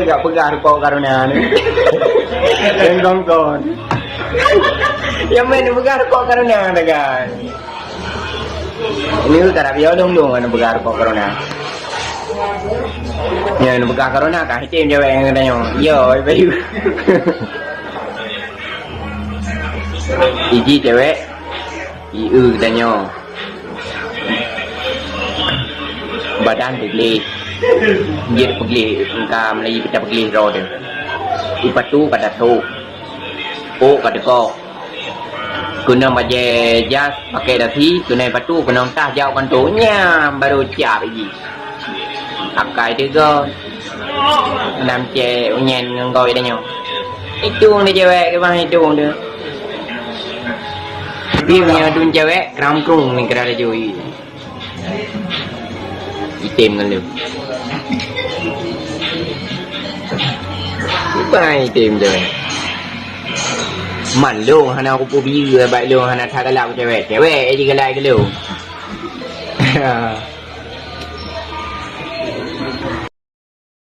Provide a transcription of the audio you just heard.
gak pegang kok karunia ni. Yang kon. Yang main pegang kok karunia dah kan. Ini utara biar dong kan pegang kok karunia. Ya ni pegang karunia kan hitam je yang katanya. Yo, bayu. Iji cewek. Katanya. Badan pegli, dia pegli, engkau Melayu kita pegli roda. Ipatu kata tu, kata kau. Guna baca jas pakai dasi, guna ipatu guna tah jauh kan tu, nyam baru siap lagi. Akai tu go, nam ce unyen engkau itu nyo. Itu ni cewek ke bang itu tu. Dia punya dun cewek kerampung ni kerana jui. Item kan lu. Bukan item je. Man lu hana aku pu biru baik lu hana tak galak cewek. Cewek je galak ke lu.